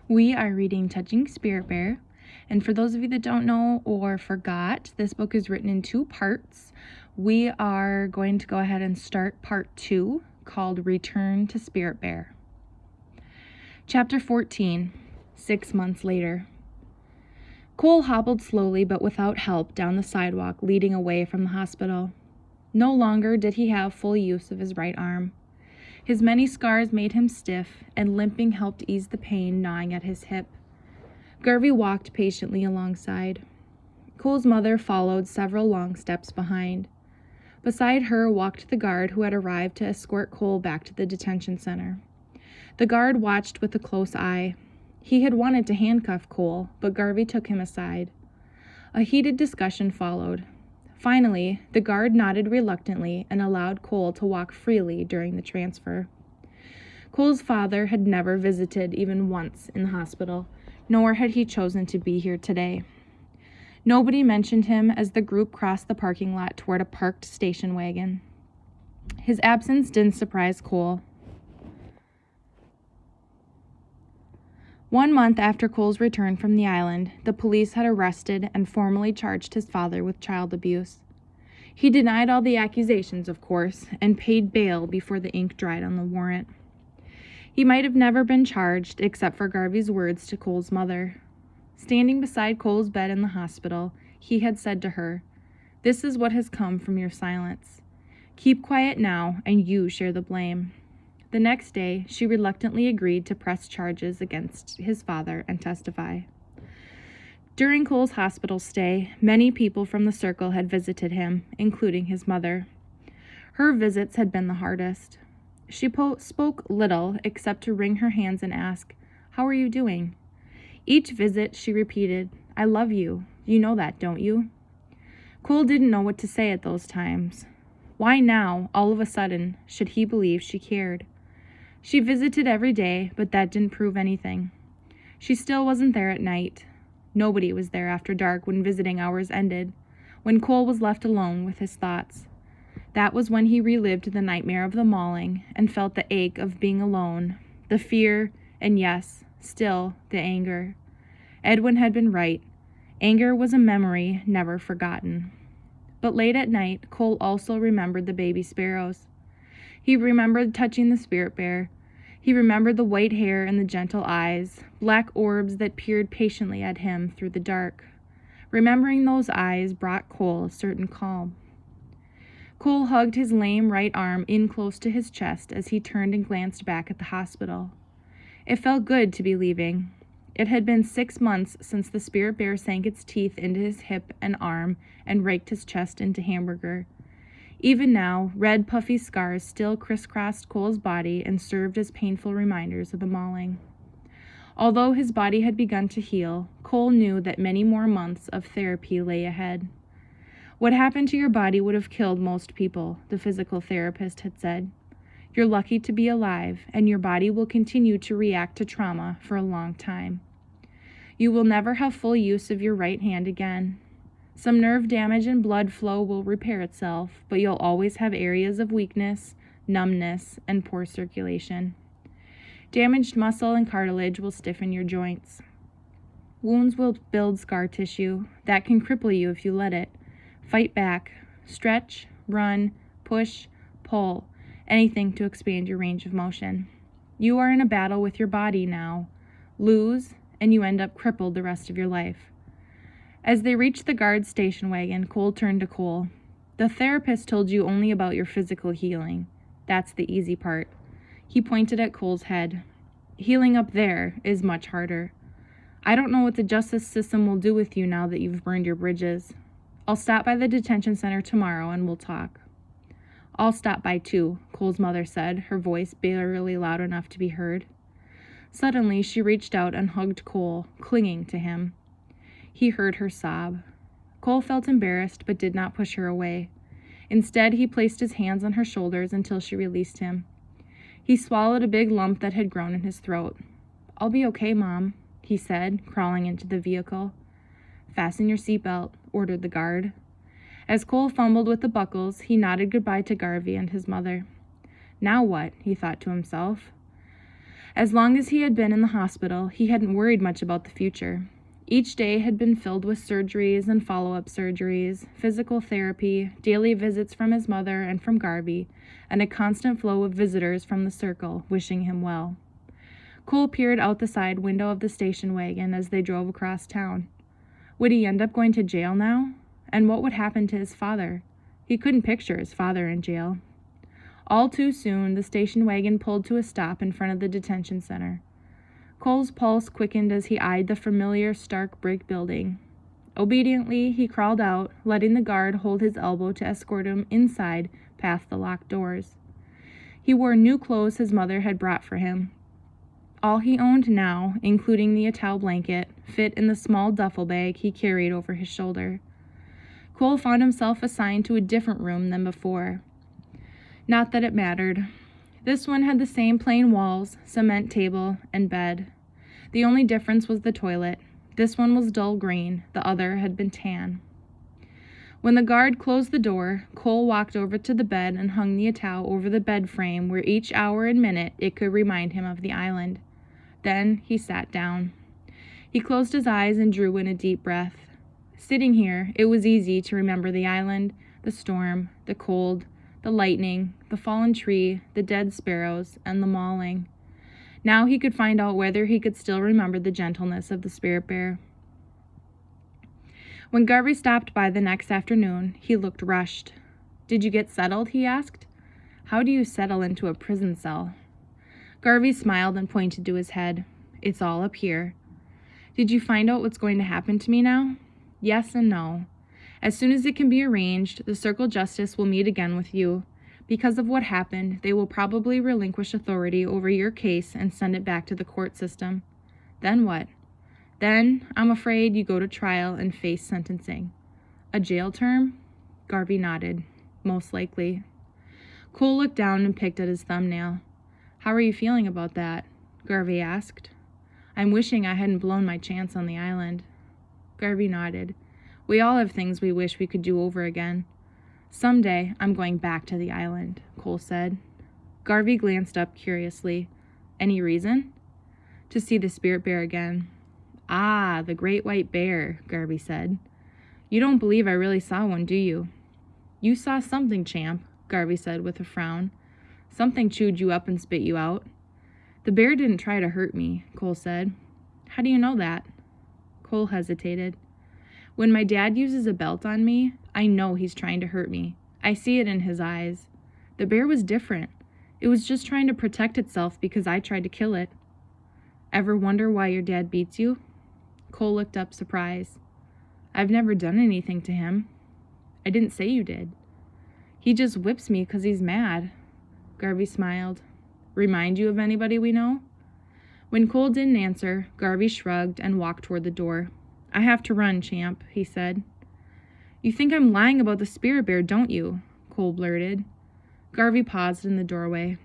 We are reading Touching Spirit Bear, and for those of you that don't know or forgot, this book is written in 2 parts. We are going to go ahead and start part 2, called Return to Spirit Bear. Chapter 14, 6 months later. Cole hobbled slowly but without help down the sidewalk leading away from the hospital. No longer did he have full use of his right arm. His many scars made him stiff, and limping helped ease the pain gnawing at his hip. Garvey walked patiently alongside. Cole's mother followed several long steps behind. Beside her walked the guard who had arrived to escort Cole back to the detention center. The guard watched with a close eye. He had wanted to handcuff Cole, but Garvey took him aside. A heated discussion followed. Finally, the guard nodded reluctantly and allowed Cole to walk freely during the transfer. Cole's father had never visited even once in the hospital, nor had he chosen to be here today. Nobody mentioned him as the group crossed the parking lot toward a parked station wagon. His absence didn't surprise Cole. 1 month after Cole's return from the island, the police had arrested and formally charged his father with child abuse. He denied all the accusations, of course, and paid bail before the ink dried on the warrant. He might have never been charged except for Garvey's words to Cole's mother. Standing beside Cole's bed in the hospital, he had said to her, "This is what has come from your silence. Keep quiet now, and you share the blame." The next day, she reluctantly agreed to press charges against his father and testify. During Cole's hospital stay, many people from the circle had visited him, including his mother. Her visits had been the hardest. She spoke little except to wring her hands and ask, "How are you doing?" Each visit, she repeated, "I love you. You know that, don't you?" Cole didn't know what to say at those times. Why now, all of a sudden, should he believe she cared? She visited every day, but that didn't prove anything. She still wasn't there at night. Nobody was there after dark when visiting hours ended, when Cole was left alone with his thoughts. That was when he relived the nightmare of the mauling and felt the ache of being alone, the fear, and yes, still, the anger. Edwin had been right. Anger was a memory never forgotten. But late at night, Cole also remembered the baby sparrows. He remembered touching the spirit bear. He remembered the white hair and the gentle eyes, black orbs that peered patiently at him through the dark. Remembering those eyes brought Cole a certain calm. Cole hugged his lame right arm in close to his chest as he turned and glanced back at the hospital. It felt good to be leaving. It had been 6 months since the spirit bear sank its teeth into his hip and arm and raked his chest into hamburger. Even now, red puffy scars still crisscrossed Cole's body and served as painful reminders of the mauling. Although his body had begun to heal, Cole knew that many more months of therapy lay ahead. "What happened to your body would have killed most people," the physical therapist had said. "You're lucky to be alive, and your body will continue to react to trauma for a long time. You will never have full use of your right hand again. Some nerve damage and blood flow will repair itself, but you'll always have areas of weakness, numbness, and poor circulation. Damaged muscle and cartilage will stiffen your joints. Wounds will build scar tissue. That can cripple you if you let it. Fight back. Stretch, run, push, pull, anything to expand your range of motion. You are in a battle with your body now. Lose, and you end up crippled the rest of your life." As they reached the guard's station wagon, Cole turned to Cole. "The therapist told you only about your physical healing. That's the easy part." He pointed at Cole's head. "Healing up there is much harder. I don't know what the justice system will do with you now that you've burned your bridges. I'll stop by the detention center tomorrow and we'll talk." "I'll stop by too," Cole's mother said, her voice barely loud enough to be heard. Suddenly, she reached out and hugged Cole, clinging to him. He heard her sob. Cole felt embarrassed but did not push her away. Instead, he placed his hands on her shoulders until she released him. He swallowed a big lump that had grown in his throat. "I'll be okay, Mom," he said, crawling into the vehicle. "Fasten your seatbelt," ordered the guard. As Cole fumbled with the buckles, he nodded goodbye to Garvey and his mother. Now what? He thought to himself. As long as he had been in the hospital, he hadn't worried much about the future. Each day had been filled with surgeries and follow-up surgeries, physical therapy, daily visits from his mother and from Garvey, and a constant flow of visitors from the circle wishing him well. Cole peered out the side window of the station wagon as they drove across town. Would he end up going to jail now? And what would happen to his father? He couldn't picture his father in jail. All too soon, the station wagon pulled to a stop in front of the detention center. Cole's pulse quickened as he eyed the familiar stark brick building. Obediently, he crawled out, letting the guard hold his elbow to escort him inside past the locked doors. He wore new clothes his mother had brought for him. All he owned now, including the Attell blanket, fit in the small duffel bag he carried over his shoulder. Cole found himself assigned to a different room than before. Not that it mattered. This one had the same plain walls, cement table, and bed. The only difference was the toilet. This one was dull green, the other had been tan. When the guard closed the door, Cole walked over to the bed and hung the Attell over the bed frame where each hour and minute it could remind him of the island. Then he sat down. He closed his eyes and drew in a deep breath. Sitting here, it was easy to remember the island, the storm, the cold, the lightning, the fallen tree, the dead sparrows, and the mauling. Now he could find out whether he could still remember the gentleness of the spirit bear. When Garvey stopped by the next afternoon, he looked rushed. "Did you get settled?" he asked. "How do you settle into a prison cell?" Garvey smiled and pointed to his head. "It's all up here." "Did you find out what's going to happen to me now?" "Yes and no. As soon as it can be arranged, the Circle Justice will meet again with you. Because of what happened, they will probably relinquish authority over your case and send it back to the court system. Then what? Then, I'm afraid you go to trial and face sentencing." "A jail term?" Garvey nodded. "Most likely." Cole looked down and picked at his thumbnail. "How are you feeling about that?" Garvey asked. "I'm wishing I hadn't blown my chance on the island." Garvey nodded. "We all have things we wish we could do over again." "Someday, I'm going back to the island," Cole said. Garvey glanced up curiously. "Any reason?" "To see the spirit bear again." "Ah, the great white bear," Garvey said. "You don't believe I really saw one, do you?" "You saw something, champ," Garvey said with a frown. "Something chewed you up and spit you out." "The bear didn't try to hurt me," Cole said. "How do you know that?" Cole hesitated. "When my dad uses a belt on me, I know he's trying to hurt me. I see it in his eyes. The bear was different. It was just trying to protect itself because I tried to kill it." "Ever wonder why your dad beats you?" Cole looked up surprised. "I've never done anything to him." "I didn't say you did." "He just whips me 'cause he's mad." Garvey smiled. "Remind you of anybody we know?" When Cole didn't answer, Garvey shrugged and walked toward the door. "I have to run, champ," he said. "You think I'm lying about the spirit bear, don't you?" Cole blurted. Garvey paused in the doorway.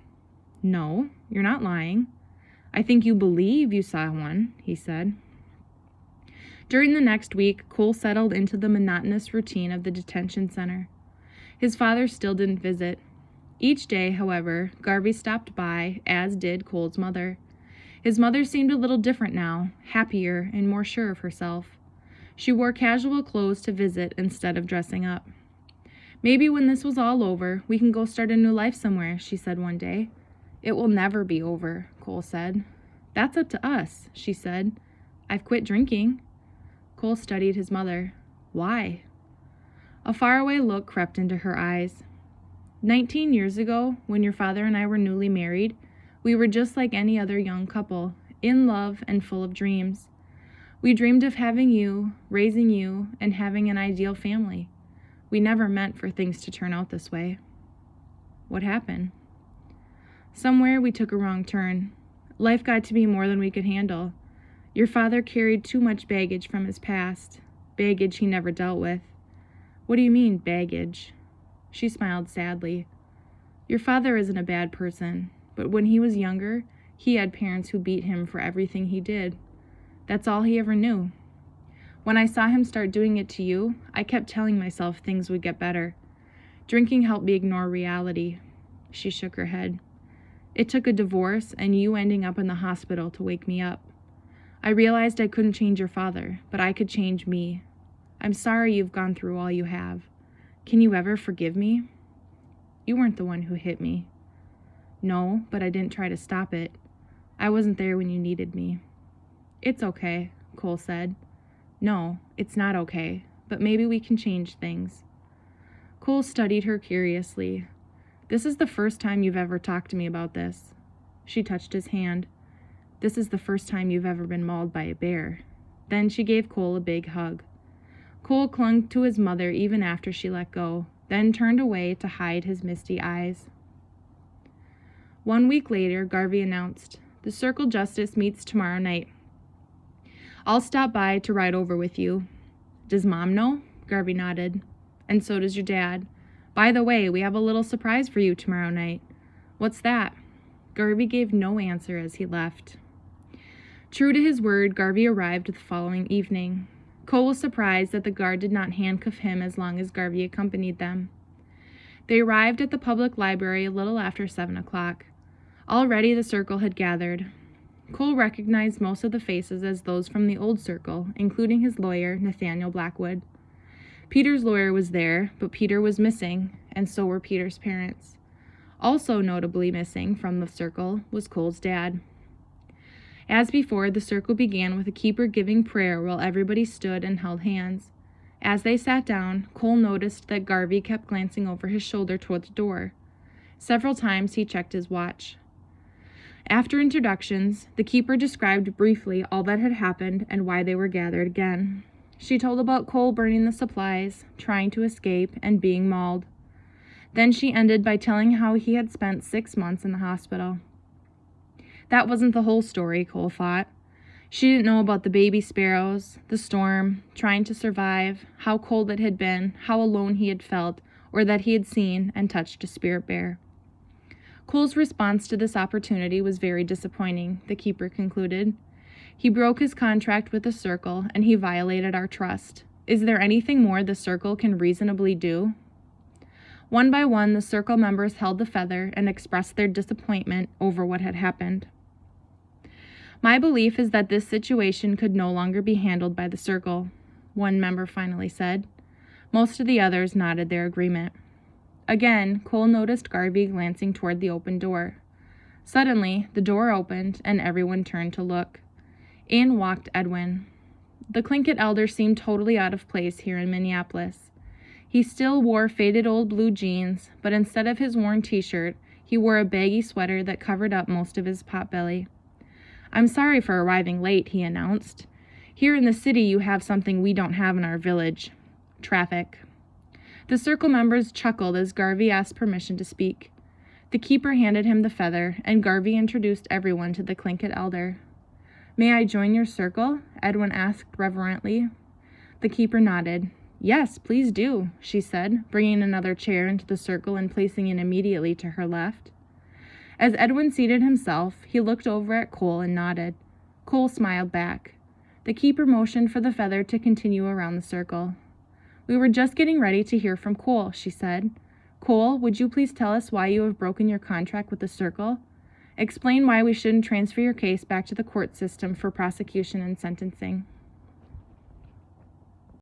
"No, you're not lying. I think you believe you saw one," he said. During the next week, Cole settled into the monotonous routine of the detention center. His father still didn't visit. Each day, however, Garvey stopped by, as did Cole's mother. His mother seemed a little different now, happier and more sure of herself. She wore casual clothes to visit instead of dressing up. "Maybe when this was all over, we can go start a new life somewhere," she said one day. "It will never be over," Cole said. "That's up to us," she said. "I've quit drinking." Cole studied his mother. "Why?" A faraway look crept into her eyes. 19 years ago, when your father and I were newly married, we were just like any other young couple, in love and full of dreams. We dreamed of having you, raising you, and having an ideal family. We never meant for things to turn out this way." "What happened?" "Somewhere we took a wrong turn. Life got to be more than we could handle. Your father carried too much baggage from his past, baggage he never dealt with." "What do you mean, baggage?" She smiled sadly. "Your father isn't a bad person, but when he was younger, he had parents who beat him for everything he did. That's all he ever knew. When I saw him start doing it to you, I kept telling myself things would get better. Drinking helped me ignore reality." She shook her head. It took a divorce and you ending up in the hospital to wake me up. I realized I couldn't change your father, but I could change me. I'm sorry you've gone through all you have. Can you ever forgive me? You weren't the one who hit me. No, but I didn't try to stop it. I wasn't there when you needed me. It's okay, Cole said. No, it's not okay, but maybe we can change things. Cole studied her curiously. This is the first time you've ever talked to me about this. She touched his hand. This is the first time you've ever been mauled by a bear. Then she gave Cole a big hug. Cole clung to his mother even after she let go, then turned away to hide his misty eyes. 1 week later, Garvey announced, "The Circle Justice meets tomorrow night. I'll stop by to ride over with you." "Does Mom know?" Garvey nodded. "And so does your dad. By the way, we have a little surprise for you tomorrow night." "What's that?" Garvey gave no answer as he left. True to his word, Garvey arrived the following evening. Cole was surprised that the guard did not handcuff him as long as Garvey accompanied them. They arrived at the public library a little after 7 o'clock. Already the circle had gathered. Cole recognized most of the faces as those from the old circle, including his lawyer, Nathaniel Blackwood. Peter's lawyer was there, but Peter was missing, and so were Peter's parents. Also notably missing from the circle was Cole's dad. As before, the circle began with a keeper giving prayer while everybody stood and held hands. As they sat down, Cole noticed that Garvey kept glancing over his shoulder toward the door. Several times he checked his watch. After introductions, the keeper described briefly all that had happened and why they were gathered again. She told about Cole burning the supplies, trying to escape, and being mauled. Then she ended by telling how he had spent 6 months in the hospital. That wasn't the whole story, Cole thought. She didn't know about the baby sparrows, the storm, trying to survive, how cold it had been, how alone he had felt, or that he had seen and touched a spirit bear. Cole's response to this opportunity was very disappointing, the keeper concluded. He broke his contract with the circle, and he violated our trust. Is there anything more the circle can reasonably do? One by one, the circle members held the feather and expressed their disappointment over what had happened. My belief is that this situation could no longer be handled by the circle, one member finally said. Most of the others nodded their agreement. Again, Cole noticed Garvey glancing toward the open door. Suddenly, the door opened and everyone turned to look. In walked Edwin. The Tlingit elder seemed totally out of place here in Minneapolis. He still wore faded old blue jeans, but instead of his worn t-shirt, he wore a baggy sweater that covered up most of his potbelly. "I'm sorry for arriving late," he announced. "Here in the city you have something we don't have in our village. Traffic." The circle members chuckled as Garvey asked permission to speak. The keeper handed him the feather, and Garvey introduced everyone to the Tlingit elder. "May I join your circle?" Edwin asked reverently. The keeper nodded. "Yes, please do," she said, bringing another chair into the circle and placing it immediately to her left. As Edwin seated himself, he looked over at Cole and nodded. Cole smiled back. The keeper motioned for the feather to continue around the circle. "We were just getting ready to hear from Cole," she said. "Cole, would you please tell us why you have broken your contract with the circle? Explain why we shouldn't transfer your case back to the court system for prosecution and sentencing."